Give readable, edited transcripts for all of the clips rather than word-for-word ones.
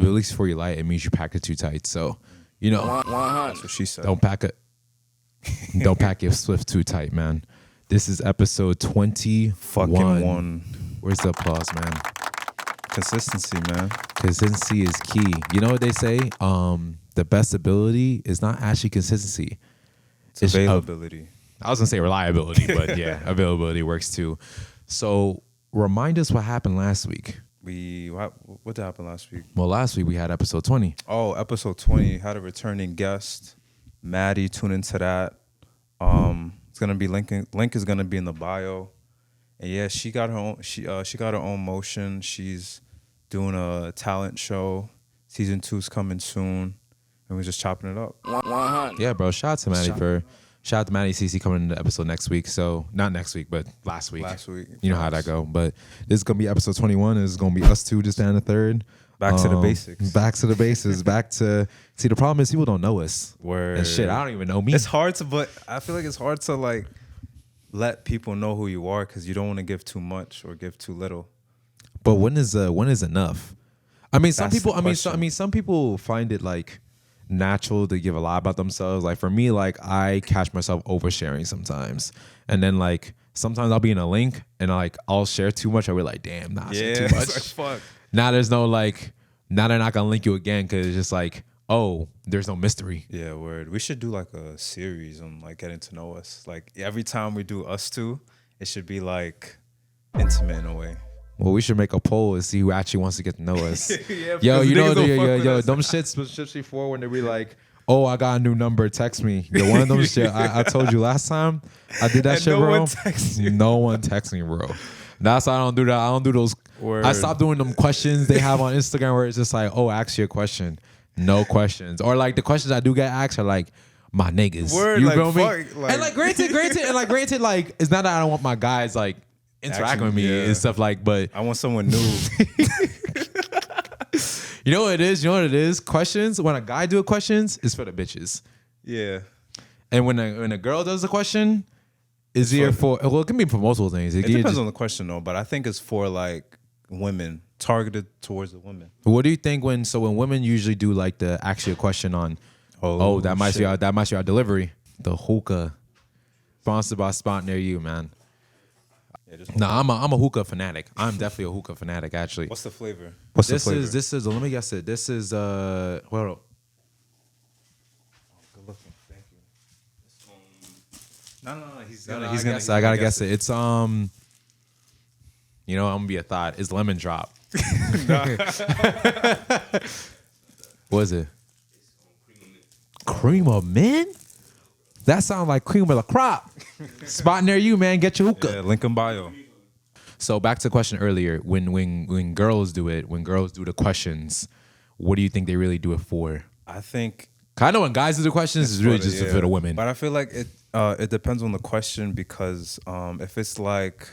at least for your light, it means you pack it too tight. So, you know, That's what she said. don't pack your Swift too tight, man. This is episode 21. Fucking one. Where's the applause, man? Consistency, man. Consistency is key. You know what they say? The best ability is not actually consistency. It's availability. I was gonna say reliability, but yeah, availability works too. So remind us what happened last week. What did happen last week? Well, last week we had episode 20. Oh, episode 20 had a returning guest, Maddie. Tune into that. It's gonna be link is gonna be in the bio. And yeah, she got her own. She got her own motion. She's doing a talent show. Season 2's coming soon, and we're just chopping it up. Yeah, bro. Shout out to Maddie CC coming in the episode next week. So not next week, but last week. You know how that go. But this is gonna be episode 21. This is gonna be us two just down the third. Back to the basics. Back to the bases. Back to see. The problem is people don't know us. Word. And shit, I don't even know me. It's hard to, but I feel like it's hard to like let people know who you are because you don't want to give too much or give too little. But when is enough? I mean, some That's people. the question. Some people find it like natural to give a lot about themselves. Like for me, like I catch myself oversharing sometimes, and then like sometimes I'll be in a link and like I'll share too much. I'll be like, damn, nah, I said too much. It's like, fuck. Now there's no like. Now they're not gonna link you again because it's just like, oh, there's no mystery. Yeah, word. We should do like a series on like getting to know us. Like every time we do us two, it should be like intimate in a way. Well, we should make a poll and see who actually wants to get to know us. Yeah, yo, you know, yo, them shits before when they be like, oh, I got a new number, text me. Yo, one of them shit, I told you last time I did that and shit, no bro. one texts you. No one texts me, bro. That's why I don't do that. I don't do those. Word. I stopped doing them questions they have on Instagram where it's just like, oh, ask you a question. No questions. Or like the questions I do get asked are like, my niggas. Word, you like, feel me? fuck, like- And like granted, like it's not that I don't want my guys like interacting with me yeah. and stuff like, but I want someone new. you know what it is? You know what it is? Questions, when a guy do questions, is for the bitches. Yeah. And when a girl does a question, is here for, well, it can be for multiple things. It depends on the question though, but I think it's for like women, targeted towards the women. What do you think when women usually do like the actual question on, that might be our delivery, the hookah, sponsored by Spot Near You, man. Yeah, I'm a hookah fanatic. I'm definitely a hookah fanatic, actually. What's the flavor? This is let me guess it. This is hold on. Good looking. Thank you. No. He's gonna I gotta guess it. It's I'm gonna be a thought. It's lemon drop. What is it? Cream of mint? That sounds like cream of the crop. Spot Near You, man. Get your hookah. Yeah, link in bio. So back to the question earlier. When girls do it, when girls do the questions, what do you think they really do it for? I think I know when guys do the questions, it's really just for the women. But I feel like it depends on the question because if it's like,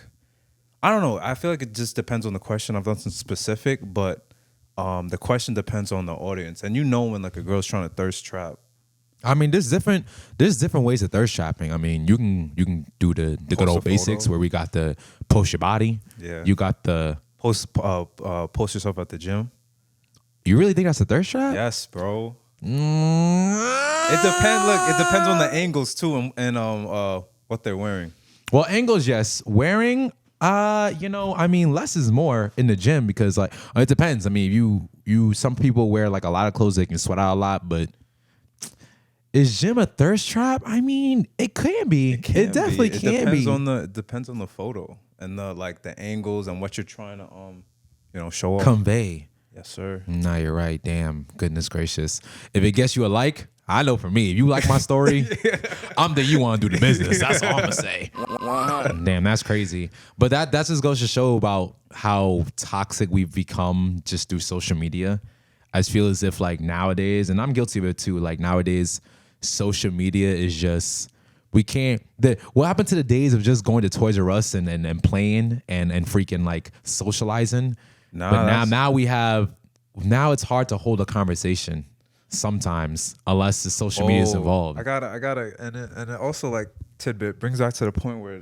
I don't know. I feel like it just depends on the question. I've done some specific, but the question depends on the audience. And you know when like a girl's trying to thirst trap. I mean, there's different ways of thirst trapping. I mean, you can do the good old basics where we got the post your body. Yeah. You got the Post yourself at the gym. You really think that's a thirst trap? Yes, bro. It depends. Look, it depends on the angles too, and what they're wearing. Well, angles, yes. Wearing, I mean, less is more in the gym because like it depends. I mean, you some people wear like a lot of clothes, they can sweat out a lot, but is gym a thirst trap? I mean, it can be. It definitely can be. It depends on the photo and the angles and what you're trying to show off. Convey. Yes, sir. Nah, you're right. Damn, goodness gracious. If it gets you a like, I know for me, if you like my story, I'm the you want to do the business. That's all I'm gonna say. Damn, that's crazy. But that just goes to show about how toxic we've become just through social media. I just feel as if like nowadays, and I'm guilty of it too, like nowadays, social media is just, we can't, what happened to the days of just going to Toys R Us and playing and freaking like socializing? But now it's hard to hold a conversation sometimes unless the social media is involved. I gotta, and it also like tidbit brings back to the point where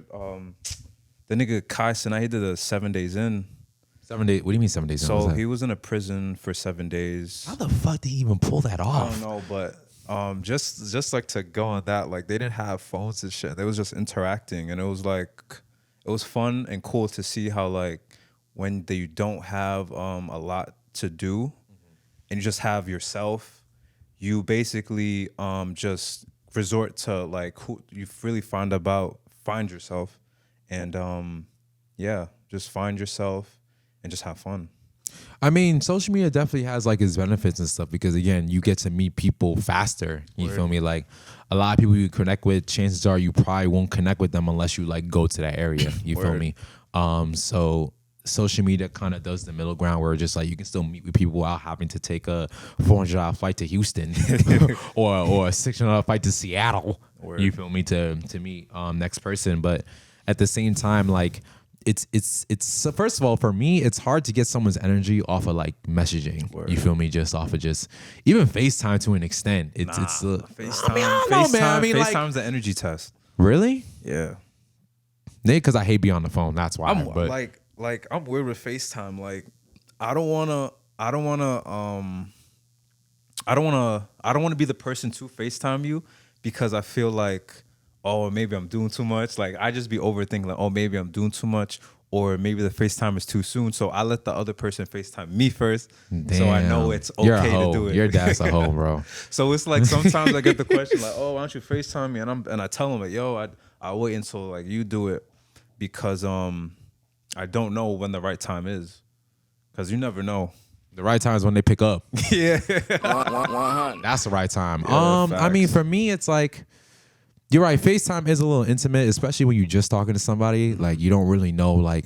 the nigga Kai Sinai, he did a 7 days in, 7 days. What do you mean 7 days? So What's that? he was in a prison for 7 days. How the fuck did he even pull that I off? don't know, but just like to go on that, like they didn't have phones and shit. They was just interacting, and it was like it was fun and cool to see how like when you don't have a lot to do, and you just have yourself, you basically just resort to like who you really find yourself, and yeah, just find yourself and just have fun. I mean, social media definitely has like its benefits and stuff because again, you get to meet people faster. You feel me? Like a lot of people you connect with, chances are you probably won't connect with them unless you like go to that area. You feel me? So social media kind of does the middle ground where just like you can still meet with people without having to take a $400 flight to Houston or a $600 flight to Seattle. You feel me? To meet next person, but at the same time, like. It's so first of all, for me, it's hard to get someone's energy off of like messaging. You feel me? Just off of just even FaceTime to an extent. FaceTime. I mean, I don't know, man. I mean, FaceTime's the energy test. Really? Yeah. Maybe because I hate being on the phone. That's why. I'm like I'm weird with FaceTime. Like I don't wanna be the person to FaceTime you because I feel like, oh, maybe I'm doing too much. Like I just be overthinking like, oh, maybe I'm doing too much, or maybe the FaceTime is too soon. So I let the other person FaceTime me first. Damn. So I know it's okay to do it. Your dad's a hoe, bro. So it's like sometimes I get the question like, oh, why don't you FaceTime me? And I tell him like, yo, I'll wait until like you do it because I don't know when the right time is. Cause you never know. The right time is when they pick up. Yeah. That's the right time. Yeah, I mean, for me, it's like, you're right. FaceTime is a little intimate, especially when you're just talking to somebody. Like you don't really know like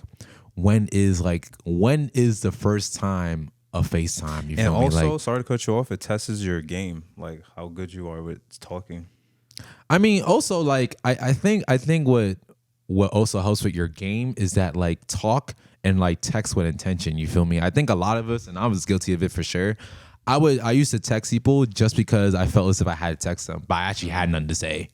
when is the first time of FaceTime. You feel me? And also, like, sorry to cut you off, it tests your game, like how good you are with talking. I mean, also like I think what also helps with your game is that like talk and like text with intention. You feel me? I think a lot of us, and I was guilty of it for sure. I used to text people just because I felt as if I had to text them, but I actually had nothing to say.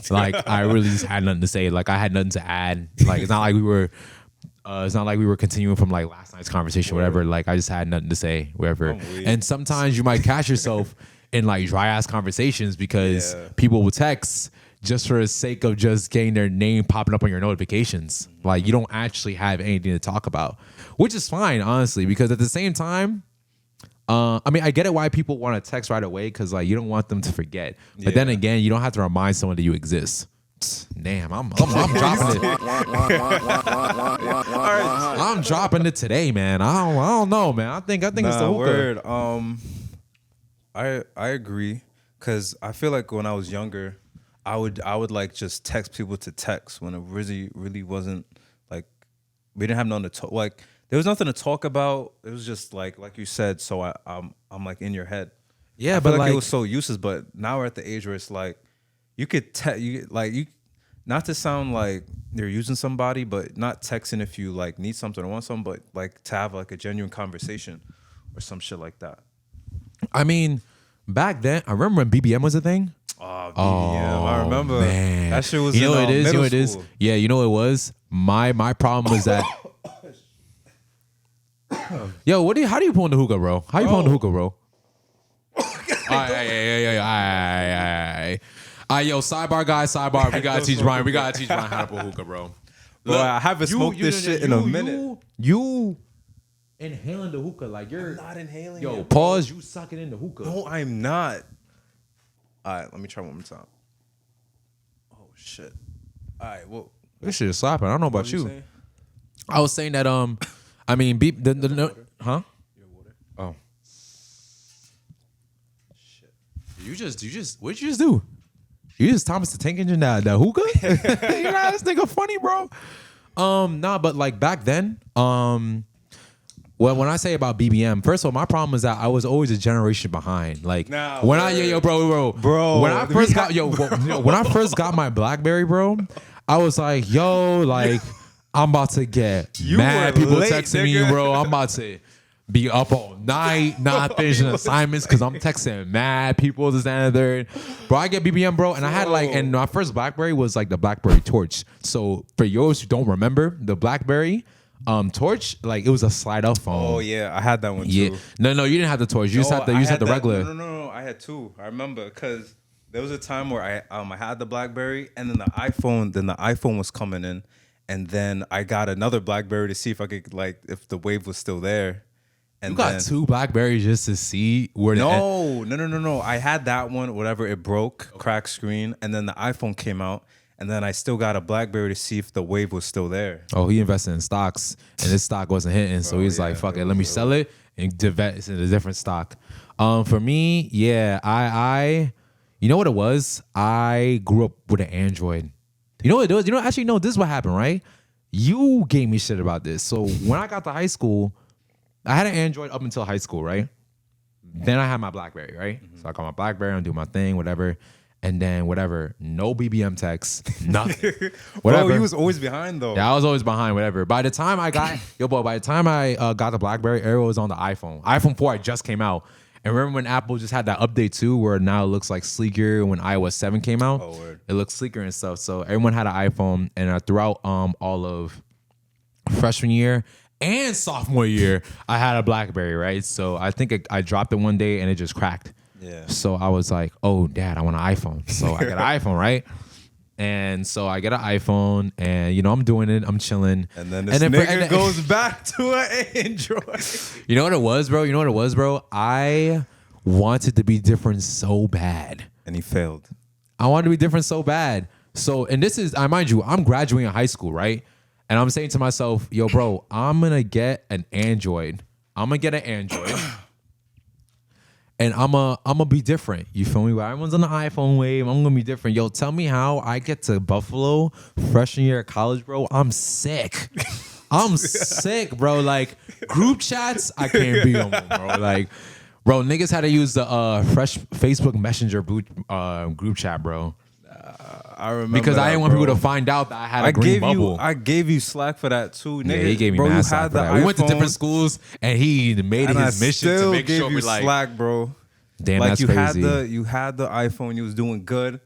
Like I really just had nothing to say. Like I had nothing to add. Like it's not like we were continuing from like last night's conversation, whatever. Like I just had nothing to say, whatever. And sometimes you might catch yourself in like dry ass conversations because people will text just for the sake of just getting their name popping up on your notifications. Like you don't actually have anything to talk about, which is fine, honestly, because at the same time, I mean, I get it why people want to text right away because like you don't want them to forget. But then again, you don't have to remind someone that you exist. Damn, I'm dropping it. I'm dropping it today, man. I don't know, man. I think it's the hookah. Word. I agree because I feel like when I was younger, I would like just text people to text when it really wasn't like we didn't have nothing to talk like. There was nothing to talk about. It was just like you said. So I'm like in your head. Yeah, I but feel like it was so useless. But now we're at the age where it's like you could not to sound like you're using somebody, but not texting if you like need something or want something, but like to have like a genuine conversation or some shit like that. I mean, back then, I remember when BBM was a thing. Oh, BBM. I remember man. that shit was. You know what it is. You know what it is. School. Yeah, you know what it was. My problem was that. Yo, how do you pull in the hookah, bro? How you pull in the hookah, bro? All right. Yo, sidebar, guys, sidebar. We gotta teach Brian. how to pull hookah, bro. Look, I haven't smoked this shit in a minute. You inhaling the hookah like you're I'm not inhaling. Yo, it, pause. You sucking in the hookah. No, I'm not. All right, let me try one more time. Oh shit. All right, well, This shit is slapping. I don't know about you. saying? I was saying that I mean huh? Your water. Oh. Shit. You just what'd you just do? You just Thomas the Tank Engine that hookah? You know this nigga funny, bro. Nah, but like back then, well, when I say about BBM, first of all, my problem is that I was always a generation behind. Like Nah, when bro. When I first got my BlackBerry, bro, I was like, yo, like I'm about to get mad people late, texting nigga. me, bro. I'm about to be up all night, not finishing assignments because I'm texting mad people this and the third. Bro, I get BBM, bro, and I had like, and my first BlackBerry was like the BlackBerry Torch. So for yours who don't remember, the BlackBerry, Torch, like it was a slide up phone. Oh yeah, I had that one Yeah. too. No, you didn't have the Torch. You just had the regular. No. I had two. I remember because there was a time where I had the BlackBerry and then the iPhone. Then the iPhone was coming in, and then I got another BlackBerry to see if I could if the wave was still there. And You got two Blackberries just to see where the No. I had that one. Whatever, it broke, cracked screen, and then the iPhone came out. And then I still got a BlackBerry to see if the wave was still there. Oh, he invested in stocks, and this stock wasn't hitting, so he's like, "Fuck it, let me sell it and invest in a different stock." For me, yeah, I, you know what it was? I grew up with an Android. You know what it was? Actually, no, this is what happened, right? You gave me shit about this. So when I got to high school, I had an Android up until high school, right? Then I had my BlackBerry, right? Mm-hmm. So I got my BlackBerry and do my thing, whatever. And then whatever, no BBM texts, nothing. Whatever. Bro, he was always behind though. Yeah, I was always behind, whatever. By the time I got, by the time I got the BlackBerry, everyone was on the iPhone. iPhone 4 had just came out. And remember when Apple just had that update too, where now it looks like sleeker when iOS 7 came out? Oh, word. It looks sleeker and stuff. So everyone had an iPhone. And throughout all of freshman year and sophomore year, I had a BlackBerry, right? So I think I dropped it one day and it just cracked. Yeah. So I was like, oh, Dad, I want an iPhone. So I got an iPhone, right? And so I get an iPhone and, I'm doing it. I'm chilling. And then this nigga goes back to an Android. You know what it was, bro? I wanted to be different so bad. And he failed. I wanted to be different so bad. So, and this is, I mind you, I'm graduating high school, right? And I'm saying to myself, yo, bro, I'm going to get an Android. And I'm a be different. You feel me? Where everyone's on the iPhone wave, I'm gonna be different. Yo, tell me how I get to Buffalo freshman year of college, bro. I'm sick. I'm sick, bro. Like group chats, I can't be on them, bro. Like, bro, niggas had to use the fresh Facebook Messenger group chat, bro. I remember because I didn't want bro. people to find out that I had a green bubble. I gave you slack for that too, nigga. Yeah, he gave me mad slack for that. We went to different schools, and he made it his mission to make sure we like slack, bro. Damn, like that's you crazy. you had the iPhone, you was doing good,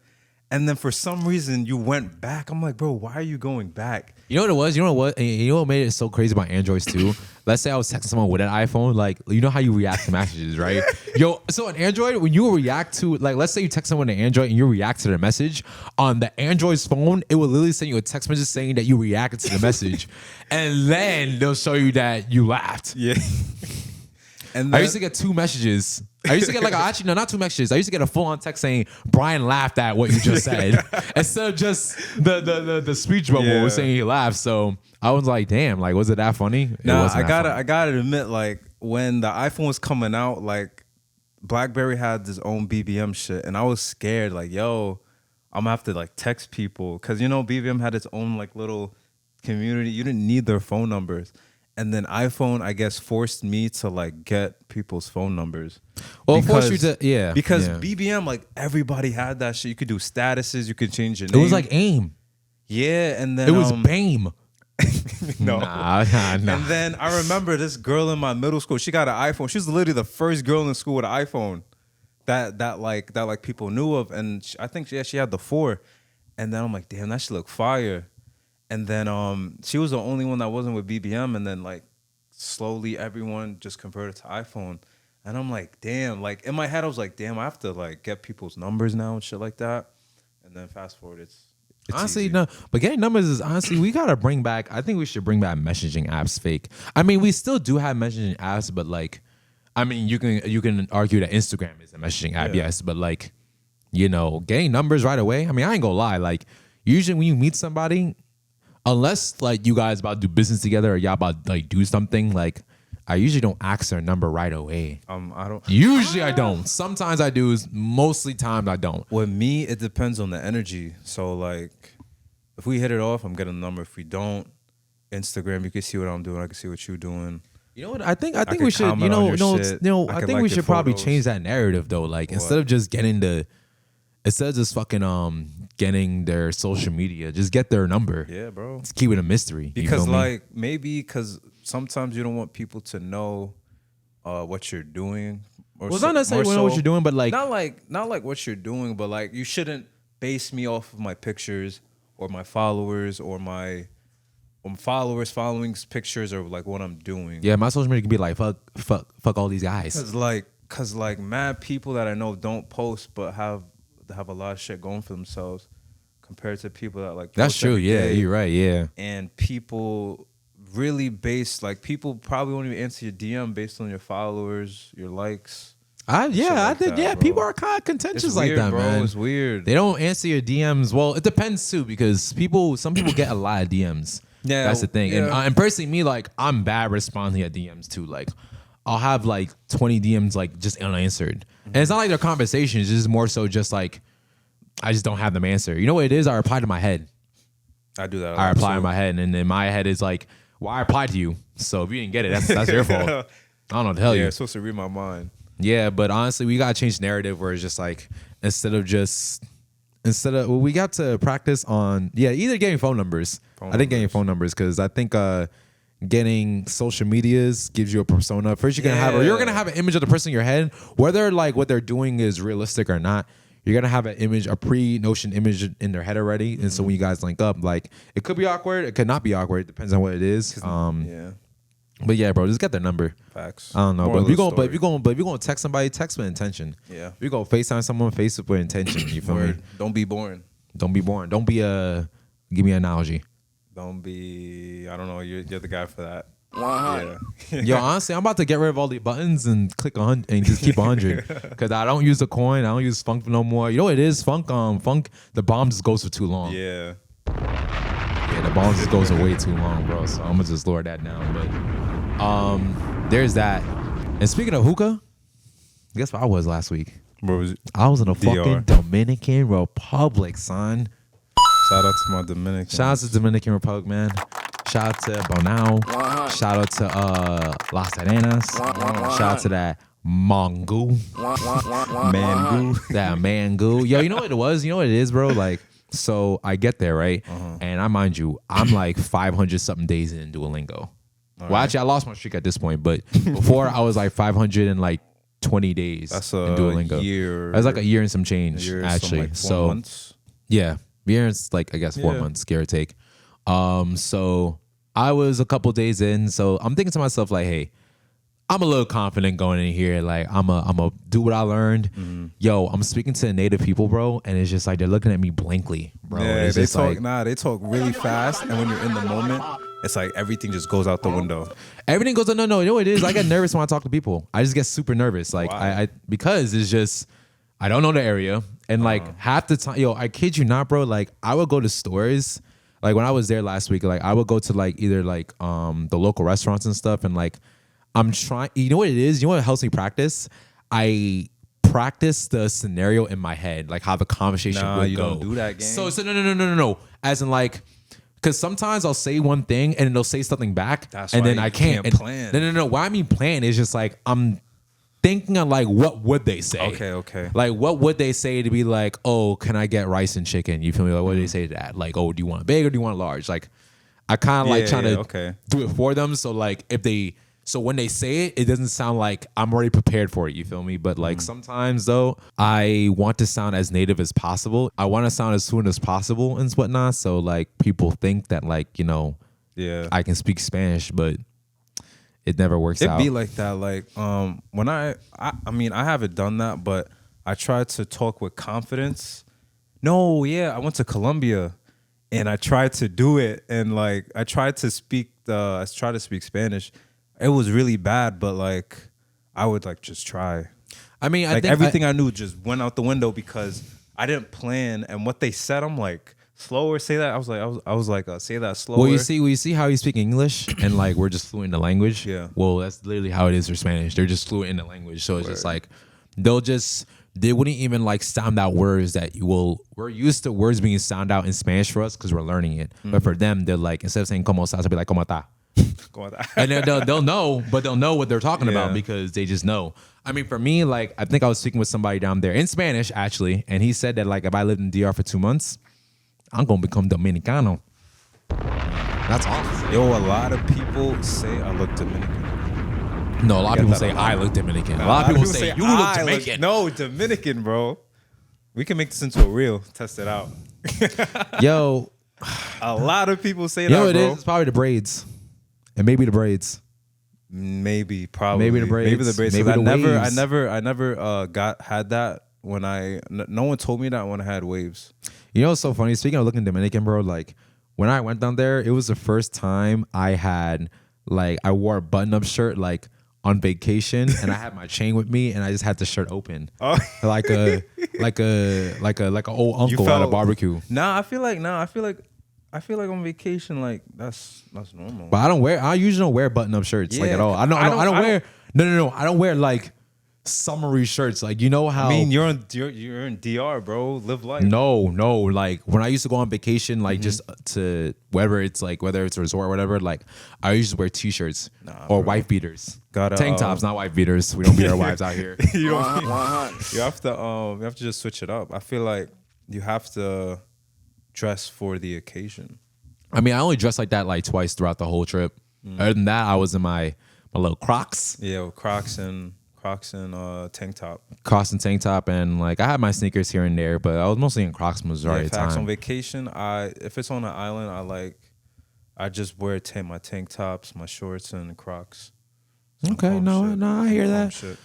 and then for some reason you went back. I'm like, bro, why are you going back? You know what it was? You know what made it so crazy about Androids too? Let's say I was texting someone with an iPhone, like you know how you react to messages, right? Yo, so on Android, when you react to let's say you text someone on Android and you react to their message on the Android's phone, it will literally send you a text message saying that you reacted to the message, and then they'll show you that you laughed. Yeah. And I used to get two messages. I used to get actually no, not two messages. I used to get a full on text saying Brian laughed at what you just said instead of just the speech bubble was saying he laughed. So I was like, damn, like was it that funny? Nah, I gotta admit, like when the iPhone was coming out, like BlackBerry had its own BBM shit, and I was scared, like, yo, I'm gonna have to like text people because BBM had its own like little community. You didn't need their phone numbers. And then iPhone, I guess, forced me to like get people's phone numbers. Well, forced you to, yeah. Because yeah. BBM, like everybody had that shit. You could do statuses. You could change your name. It was like AIM. Yeah, and then it was BAME. No. Nah. And then I remember this girl in my middle school. She got an iPhone. She was literally the first girl in school with an iPhone that people knew of. And I think she had the 4. And then I'm like, damn, that shit look fire. And then she was the only one that wasn't with BBM, and then like slowly everyone just converted to iPhone. And I'm like, damn, like in my head I was like, damn, I have to like get people's numbers now and shit like that. And then fast forward, it's honestly easy. No, but getting numbers is honestly we gotta bring back. I think we should bring back messaging apps. Fake. I mean, we still do have messaging apps, but like, I mean, you can argue that Instagram is a messaging app, yes, but like, getting numbers right away. I mean, I ain't gonna lie. Like, usually when you meet somebody, unless like you guys about to do business together or y'all about to like do something, like I usually don't ask their number right away. I don't. Usually I don't. Sometimes I do. Mostly times I don't. With me, it depends on the energy. So like, if we hit it off, I'm getting a number. If we don't, Instagram, you can see what I'm doing. I can see what you're doing. You know what? I think we should. I think we should probably change that narrative though. Like instead of just fucking getting their social media, just get their number. Yeah, bro. Just keep it a mystery. Because because sometimes you don't want people to know what you're doing. Or well, not necessarily know what you're doing, but like not like what you're doing, but like you shouldn't base me off of my pictures or my followers or my followers, followings, pictures, or like what I'm doing. Yeah, my social media can be like fuck all these guys. Cause like mad people that I know don't post but have a lot of shit going for themselves compared to people that like That's post true. every Yeah, day. you're right. Yeah. And people really people probably won't even answer your DM based on your followers, your likes. I like think that, bro. people are kind of contentious It's like weird, that, bro. man. It's weird. They don't answer your DMs. Well, it depends too, because some people get a lot of DMs. Yeah, That's the thing. yeah. And personally, me, like, I'm bad responding at DMs too. Like, I'll have like 20 DMs like just unanswered, and it's not like they're conversations. It's just more so just like I just don't have them answer. You know what it is? I reply to my head. I do that. I reply in my head, and then my head is like, "Well, I replied to you, so if you didn't get it, that's your fault." I don't know what to tell Yeah, you. it's supposed to read my mind. Yeah, but honestly, we gotta change the narrative where it's just like we got to practice on either getting phone numbers. I think getting phone numbers, because I think getting social medias gives you a persona. First, you're gonna have an image of the person in your head, whether like what they're doing is realistic or not. You're gonna have an image, a pre-notion image in their head already, and so when you guys link up, like it could be awkward, it could not be awkward. It depends on what it is. Yeah. But yeah, bro, just get their number. Facts. I don't know, Moral but of the if you're gonna text somebody, text with intention. Yeah. If you go FaceTime someone, face it with intention. You feel me? Word. Don't be boring. Don't be boring. Don't be give me an analogy. Don't be. I don't know. You're the guy for that. 100. Yeah. Yo, honestly, I'm about to get rid of all the buttons and click 100 and just keep 100, because I don't use the coin. I don't use Funk no more. You know what it is? Funk. The bomb just goes for too long. Yeah. Yeah, the bomb just goes for way too long, bro. So I'm gonna just lower that down. But there's that. And speaking of hookah, guess what I was last week? Where was it? I was in a DR. fucking Dominican Republic, son. Shout out to my Dominican. Shout out to Dominican Republic, man. Shout out to Bonao. Shout out to Las Arenas. Shout out to that Mongo. Mango. That Mango. Yo, you know what it was? You know what it is, bro? Like, so I get there, right? And I mind you, I'm like 500 something days in Duolingo. Well, actually, I lost my streak at this point, but before I was like 520 days That's in a Duolingo. year. That's like a year and some change, Some, actually. like, 4 So months. yeah, year and like I guess 4 Yeah. months, give or take. So I was a couple days in, so I'm thinking to myself like, hey, I'm a little confident going in here. Like I'm a do what I learned. Yo, I'm speaking to native people, bro, and it's just like they're looking at me blankly, bro. Yeah, It's they just talk. like, They talk really fast, and when you're in the moment, it's like everything just goes out the window. everything goes on. No, you know what it is? I get nervous when I talk to people. I just get super nervous. Like Why? I because it's just I don't know the area. And like half the time, yo, I kid you not, bro. Like I would go to stores. Like when I was there last week, like I would go to like either like the local restaurants and stuff, and like I'm trying. You know what it is? You know what helps me practice? I practice the scenario in my head, like how the conversation Nah, would you go. don't do that, gang. So no. As in like. Because sometimes I'll say one thing and then they'll say something back, That's and why then you I can't. can't plan. No. What I mean plan is just like I'm thinking of like what would they say? Okay. Like what would they say to be like, oh, can I get rice and chicken? You feel me? Like what do they say to that? Like, oh, do you want a big or do you want a large? Like I kind of like trying to do it for them. So like so when they say it, it doesn't sound like I'm already prepared for it. You feel me? But like sometimes though, I want to sound as native as possible. I want to sound as fluent as possible and whatnot. So like people think that like, you know, Yeah. I can speak Spanish, but it never works It'd out. be like that. Like when I mean I haven't done that, but I tried to talk with confidence. No, yeah, I went to Colombia and I tried to do it, and like I tried to speak Spanish. It was really bad, but like I would like just try. I mean, I Like think everything I knew just went out the window because I didn't plan, and what they said, I'm like, slower, say that. I was like, say that slower. Well, you see how you speak English and like we're just fluent in the language. Yeah. Well, that's literally how it is for Spanish. They're just fluent in the language, so it's just like they wouldn't even like sound out words that we're used to words being sound out in Spanish for us because we're learning it. But for them, they're like, instead of saying como estás, they'll be like como está. And then they'll know, but they'll know what they're talking about Yeah. because they just know. I mean, for me, like I think I was speaking with somebody down there in Spanish actually, and he said that like if I lived in DR for 2 months, I'm gonna become Dominicano. That's awesome. Yo, a lot of people say I look Dominican. No, a lot of get people that say a lot. I look Dominican. A lot of people say you look I Jamaican. No, Dominican, bro. We can make this into a reel. Test it out. Yo, A lot of people say You that, know what it bro. is? It's probably the braids. And maybe the braids. Maybe, probably, Maybe the braids. Maybe the braids. Maybe I the never, waves. I never had that when no one told me that when I had waves. You know what's so funny? Speaking of looking Dominican, bro, like when I went down there, it was the first time I had like I wore a button-up shirt like on vacation, and I had my chain with me, and I just had the shirt open, Oh. like a old uncle at a barbecue. I feel like on vacation, like that's normal. But I usually don't wear button-up shirts like Yeah, at all. I don't wear no. I don't wear like summery shirts. Like you know how I mean, you're in DR, bro. Live life. No. Like when I used to go on vacation, like just to whether it's a resort or whatever, like I used to wear t-shirts or wife beaters. Tank tops, not wife beaters. We don't beat our wives out here. You have to just switch it up. I feel like you have to dress for the occasion. I mean, I only dressed like that like twice throughout the whole trip. Other than that, I was in my little Crocs. Yeah, with Crocs and tank top. Crocs and tank top, and like I had my sneakers here and there, but I was mostly in Crocs majority of the time. On vacation, if it's on an island, I just wear my tank tops, my shorts, and Crocs. Okay, no, I hear that. Shit.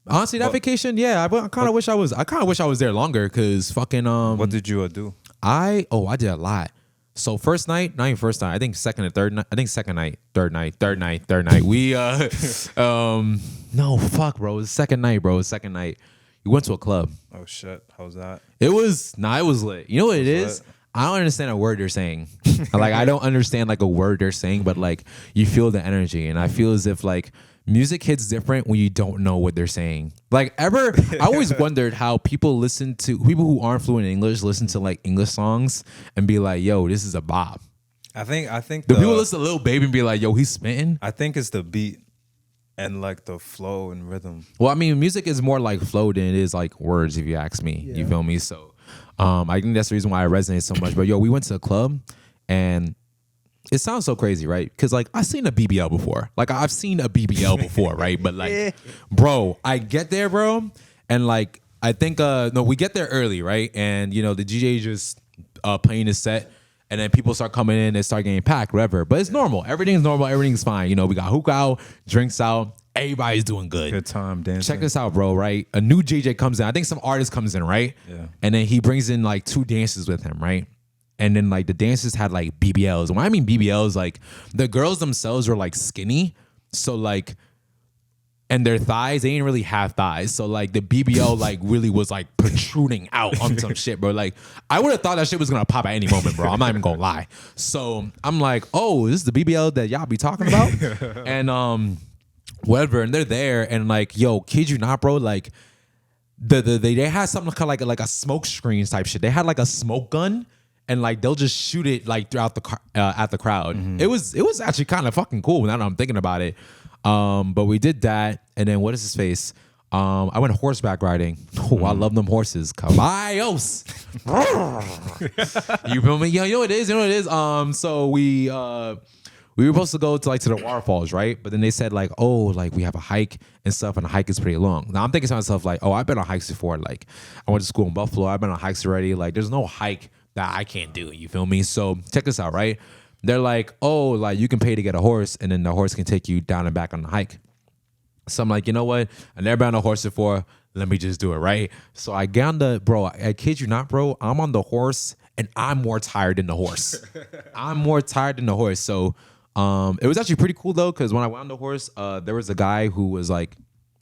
Honestly, that vacation, yeah, I kind of wish I was there longer because fucking What did you do? I did a lot. So first night, not even first night, I think second and third night. I think second night, third night. We no fuck, bro. It was second night, bro. Second night. We went to a club. Oh shit, how's that? It was lit. You know what it is? Lit. I don't understand a word they're saying. Like I don't understand like a word they're saying, but like you feel the energy, and I feel as if like music hits different when you don't know what they're saying. I always wondered how people who aren't fluent in English listen to like English songs and be like, yo, this is a bop. I think The people listen to Lil Baby and be like, yo, he's spitting. I think it's the beat and like the flow and rhythm. Well, I mean, music is more like flow than it is like words, if you ask me. Yeah. You feel me? So I think that's the reason why it resonates so much. But yo, we went to a club and it sounds so crazy, right? Because like I've seen a BBL before. Like I've seen a BBL before, right? But like, bro, I get there, bro, and like I think we get there early, right? And you know the DJ just playing his set, and then people start coming in and start getting packed, whatever. But it's normal. Everything's normal. Everything's fine. You know, we got hookah out, drinks out. Everybody's doing good. Good time dancing. Check this out, bro, right? A new DJ comes in. I think some artist comes in, right? Yeah. And then he brings in like 2 dancers with him, right? And then like the dancers had like BBLs. And when I mean BBLs, like the girls themselves were like skinny. So like, and their thighs, they didn't really have thighs. So like the BBL like really was like protruding out on some shit, bro. Like I would have thought that shit was gonna pop at any moment, bro. I'm not even gonna lie. So I'm like, oh, this is the BBL that y'all be talking about? And whatever. And they're there and like, yo, kid you not, bro, like they had something kind of like a smoke screen type shit. They had like a smoke gun. And like they'll just shoot it like throughout at the crowd. Mm-hmm. It was actually kind of fucking cool now that I'm thinking about it. But we did that, and then what is his face? I went horseback riding. Oh, I love them horses. Caballos. You feel me? Yo, you know what it is. You know what it is. So we were supposed to go to the waterfalls, right? But then they said like, oh, like we have a hike and stuff, and the hike is pretty long. Now I'm thinking to myself like, oh, I've been on hikes before. Like I went to school in Buffalo. I've been on hikes already. Like there's no hike that I can't do. You feel me? So check this out, right? They're like, oh, like you can pay to get a horse, and then the horse can take you down and back on the hike. So I'm like, you know what? I never been on a horse before. Let me just do it, right? So I get on I kid you not, bro. I'm on the horse, and I'm more tired than the horse. I'm more tired than the horse. So it was actually pretty cool though, because when I went on the horse, there was a guy who was like,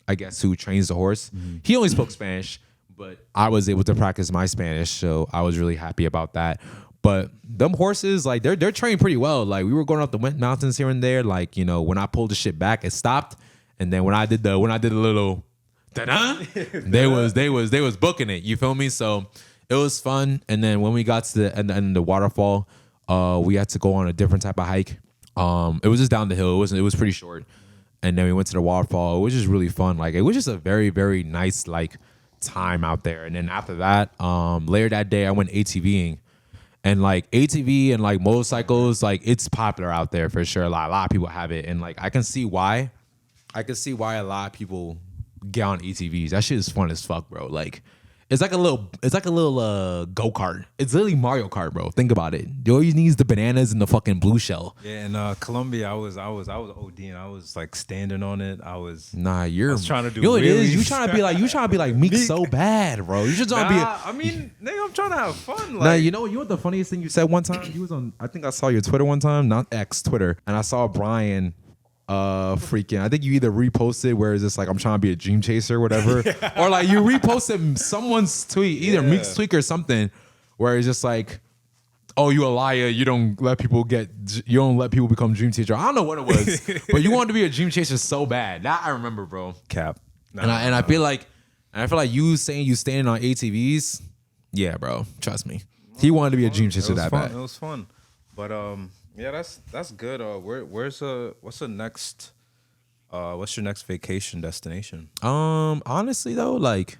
I guess who trains the horse. Mm-hmm. He only spoke Spanish, but I was able to practice my Spanish, so I was really happy about that. But them horses, like they're trained pretty well. Like we were going up the mountains here and there. Like, you know, when I pulled the shit back, it stopped. And then when I did the little da-da, they was booking it. You feel me? So it was fun. And then when we got to the end of the waterfall, we had to go on a different type of hike. It was just down the hill. It was pretty short. And then we went to the waterfall. It was just really fun. Like it was just a very, very nice like time out there. And then after that, later that day I went ATVing, and like ATV and like motorcycles, like it's popular out there for sure. A lot of people have it, and like I can see why a lot of people get on ATVs. That shit is fun as fuck, bro. Like It's like a little go kart. It's literally Mario Kart, bro. Think about it. All you need is the bananas and the fucking blue shell. Yeah, in Colombia, I was ODing. I was like standing on it. I was trying to do. Yo, it is. You trying to be like Meek so bad, bro. You should try to be. I mean, nigga, I'm trying to have fun. Like, Nah, you know what the funniest thing you said one time? You was on. I think I saw your Twitter one time, not X, Twitter, and I saw Brian. Freaking, I think you either reposted where it's just like I'm trying to be a dream chaser or whatever, or like you reposted someone's tweet, either Meek's tweet or something, where it's just like, oh, you a liar, you don't let people become dream chaser. I don't know what it was, but you wanted to be a dream chaser so bad. That I remember, bro. Cap. I feel like you saying you standing on ATVs, yeah, bro. Trust me, he wanted to be a dream chaser that bad. It was fun, but yeah, that's good. What's your next vacation destination? Honestly though, like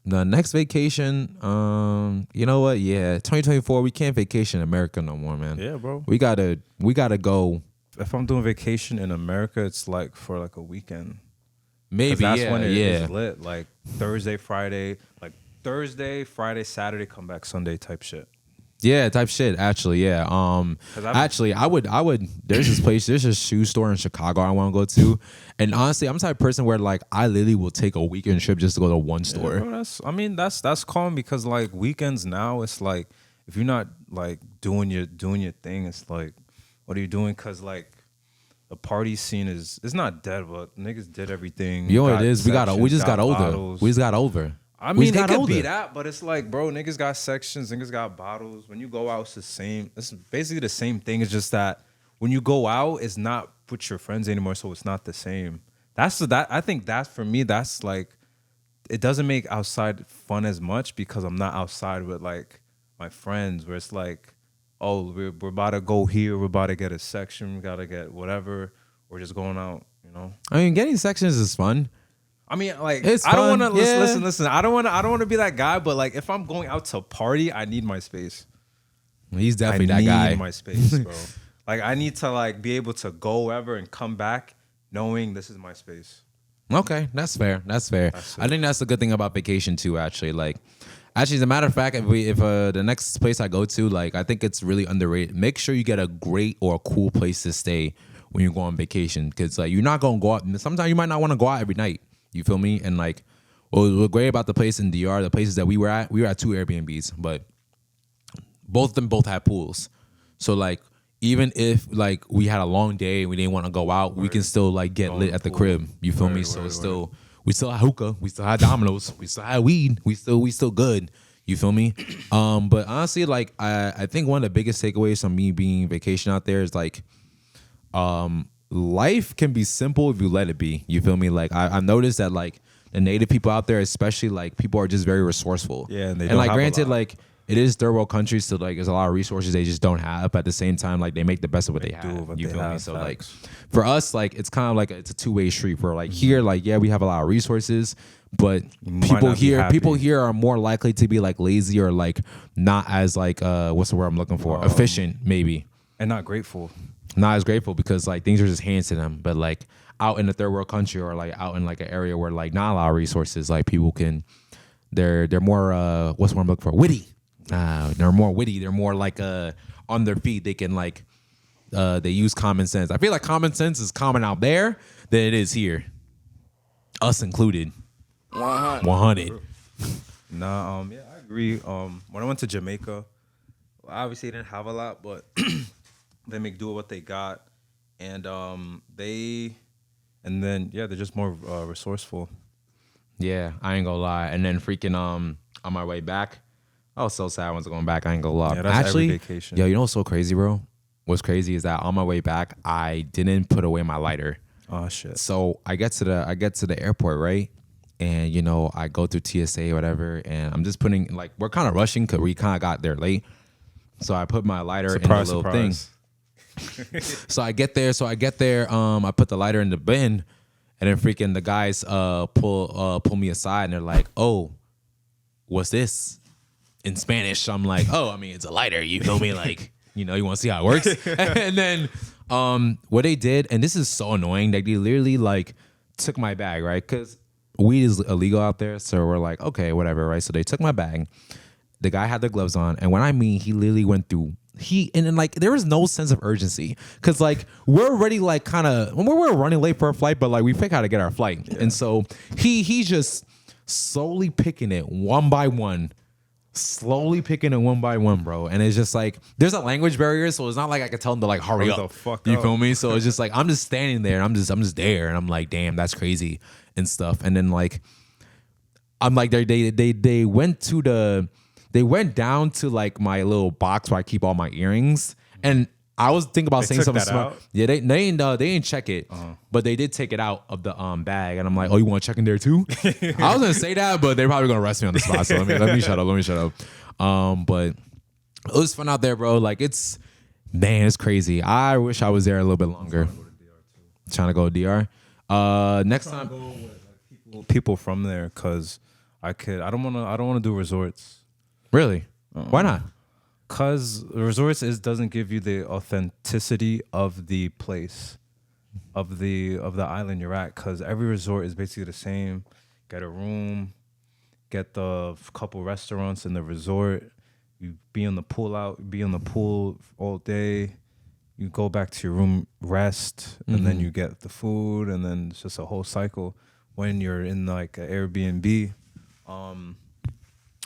the next vacation, you know what? Yeah, 2024, we can't vacation in America no more, man. Yeah, bro. We gotta go. If I'm doing vacation in America, it's like for like a weekend. Maybe that's yeah, when it yeah. is lit. Like Thursday, Friday, Saturday, come back Sunday type shit. Yeah, type shit. Actually, yeah. Actually, I would. There's this shoe store in Chicago I want to go to, and honestly, I'm the type of person where like I literally will take a weekend trip just to go to one store. Yeah, bro, that's calm because like weekends now, it's like if you're not like doing your thing, it's like what are you doing? Because like the party scene is not dead, but niggas did everything. You know what it is? We just got older. I mean, it could be that, but it's like, bro, niggas got sections, niggas got bottles. When you go out, it's the same. It's basically the same thing. It's just that when you go out, it's not with your friends anymore, so it's not the same. I think that's for me. That's like, it doesn't make outside fun as much because I'm not outside with like my friends. Where it's like, oh, we're about to go here, we're about to get a section, we gotta get whatever. We're just going out, you know. I mean, getting sections is fun. I mean, like, it's I don't fun. want to listen. I don't want to be that guy, but like, if I'm going out to party, I need my space. He's definitely that guy. I need my space, bro. Like, I need to like be able to go wherever and come back knowing this is my space. Okay, that's fair. I think that's the good thing about vacation too. Actually, as a matter of fact, if the next place I go to, like, I think it's really underrated. Make sure you get a great or a cool place to stay when you go on vacation, because like you're not gonna go out. Sometimes you might not want to go out every night. You feel me? And like, what's great about the place in DR, the places that we were at 2 Airbnbs, but both of them had pools. So like, even if like we had a long day and we didn't want to go out, we can still like get lit at the crib. You feel me? So it's still, we still had hookah, we still had dominoes, we still had weed, we still good. You feel me? But honestly, like I think one of the biggest takeaways from me being vacation out there is like, life can be simple if you let it be. You feel me? Like I've noticed that like the native people out there, especially, like people are just very resourceful. Yeah, and like granted, like it is third world countries, so like there's a lot of resources they just don't have. But at the same time, like they make the best of what they have. You feel me? So like for us, like it's kind of like it's a two-way street. Where like here, like yeah, we have a lot of resources, but people here are more likely to be like lazy or like not as like what's the word I'm looking for? Efficient maybe. And not grateful. Not as grateful because like things are just handed to them. But like out in a third world country or like out in like an area where like not a lot of resources, like people can, they're more what's what I'm looking for? Witty. They're more witty. They're more like on their feet. They can like they use common sense. I feel like common sense is common out there than it is here, us included. 100. Nah, yeah, I agree. When I went to Jamaica, obviously they didn't have a lot, but they make do with what they got, and they're just more resourceful. Yeah, I ain't gonna lie. And then freaking on my way back, I was so sad when I was going back. I ain't gonna lie. Yeah, that's every vacation. Yo, you know what's so crazy, bro? What's crazy is that on my way back, I didn't put away my lighter. Oh shit. So I get to the airport, right? And you know, I go through TSA or whatever, and I'm just putting, like, we're kind of rushing because we kind of got there late. So I put my lighter in the little thing. So I get there. I put the lighter in the bin, and then freaking the guys pull me aside, and they're like, "Oh, what's this?" In Spanish. I'm like, "Oh, I mean, it's a lighter." You feel me? Like, you know, you want to see how it works. And then what they did, and this is so annoying, like they literally like took my bag, right? Because weed is illegal out there, so we're like, okay, whatever, right? So they took my bag. The guy had the gloves on, and when I mean, he literally went through. And then like there was no sense of urgency because like we're already like kind of when we're running late for our flight, but like we figured how to get our flight, and so he's just slowly picking it one by one. Slowly picking it one by one, bro. And it's just like there's a language barrier, so it's not like I could tell him to like hurry up. You feel me? So it's just like I'm just standing there and I'm just there and I'm like, damn, that's crazy and stuff. And then like I'm like they went down to like my little box where I keep all my earrings. And I was thinking about saying something smart. Yeah, they didn't check it, but they did take it out of the bag, and I'm like, oh, you want to check in there too? I was gonna say that, but they're probably gonna arrest me on the spot. So let me shut up. But it was fun out there, bro. Like it's crazy. I wish I was there a little bit longer. Trying to go to DR. Next time, go with people from there because I don't want to do resorts. Really? Why not? Because resorts doesn't give you the authenticity of the place, of the island you're at. Because every resort is basically the same. Get a room, get the couple restaurants in the resort. You be in the pool all day. You go back to your room, rest, and then you get the food, and then it's just a whole cycle. When you're in like an Airbnb,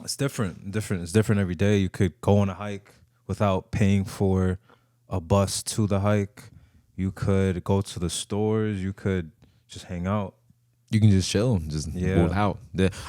it's different. It's different every day. You could go on a hike without paying for a bus to the hike. You could go to the stores. You could just hang out. You can just chill, just move out.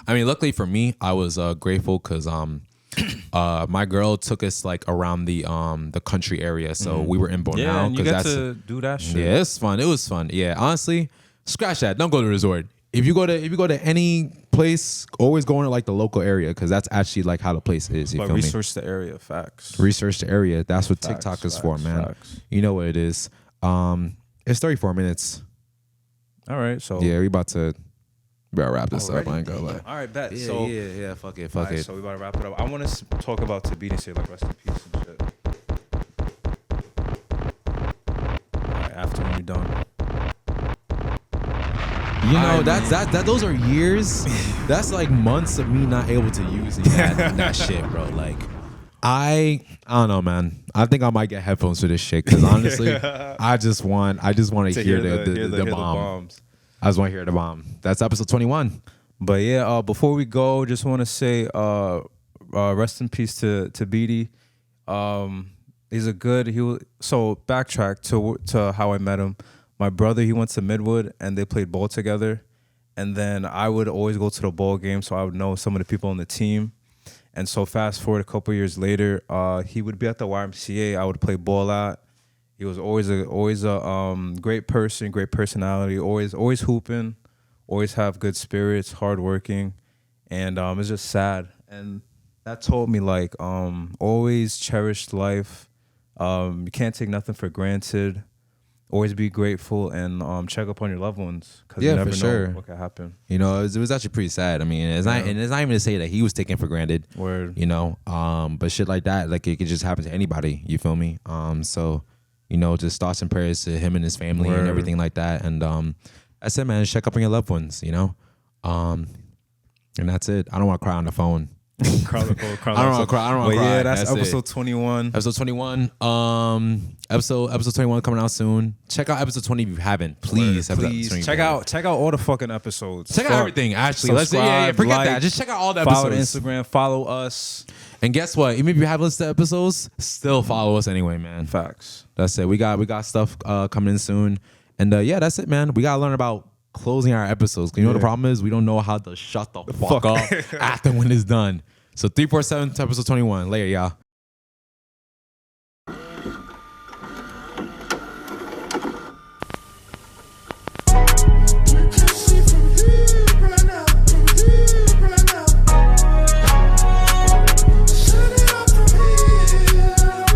I mean, luckily for me, I was grateful because my girl took us like around the country area, so we were in Bonao. Yeah, and you get to do that shit. Yeah, it's fun. It was fun. Yeah, honestly, scratch that. Don't go to the resort. If you go to any place, always go into like the local area because that's actually like how the place is. You feel research the area, facts. Research the area. That's what TikTok is for, man. Facts. You know what it is. It's 34 minutes. All right, so yeah, we about to wrap this up. I ain't gonna lie. All right, bet. Yeah, so yeah. Fuck it. So we about to wrap it up. I want to talk about Tabiti, say like rest in peace and shit. All right, after when you're done. You know, those are years. That's like months of me not able to use that shit, bro. Like, I don't know, man. I think I might get headphones for this shit because honestly, I just want to hear the bombs. I just want to hear the bomb. That's episode 21. But yeah, before we go, just want to say rest in peace to Beatty. He's a good. So backtrack to how I met him. My brother, he went to Midwood and they played ball together. And then I would always go to the ball game, so I would know some of the people on the team. And so fast forward a couple years later, he would be at the YMCA. I would play ball at. He was always a great person, great personality, always hooping, always have good spirits, hardworking. And it's just sad. And that told me like always cherish life. You can't take nothing for granted. Always be grateful and check up on your loved ones because you never know what could happen. You know, it was actually pretty sad. I mean, it's not even to say that he was taken for granted. Word. You know, but shit like that, like it could just happen to anybody. You feel me? So, you know, just thoughts and prayers to him and his family and everything like that. And that's it, man. Just check up on your loved ones. You know, and that's it. I don't want to cry on the phone. I don't want to cry. Yeah, that's episode 21. Episode 21. Episode 21 coming out soon. Check out episode 20 if you haven't. Please check out all the fucking episodes. Check out everything. Actually, forget that. Just check out all the episodes. Follow Instagram. Follow us. And guess what? Even if you haven't listened to episodes, still follow us anyway, man. Facts. That's it. We got stuff coming in soon. And yeah, that's it, man. We gotta learn about closing our episodes. 'Cause you know what the problem is? We don't know how to shut the fuck up after when it's done. So 347 to episode 21. Later, y'all.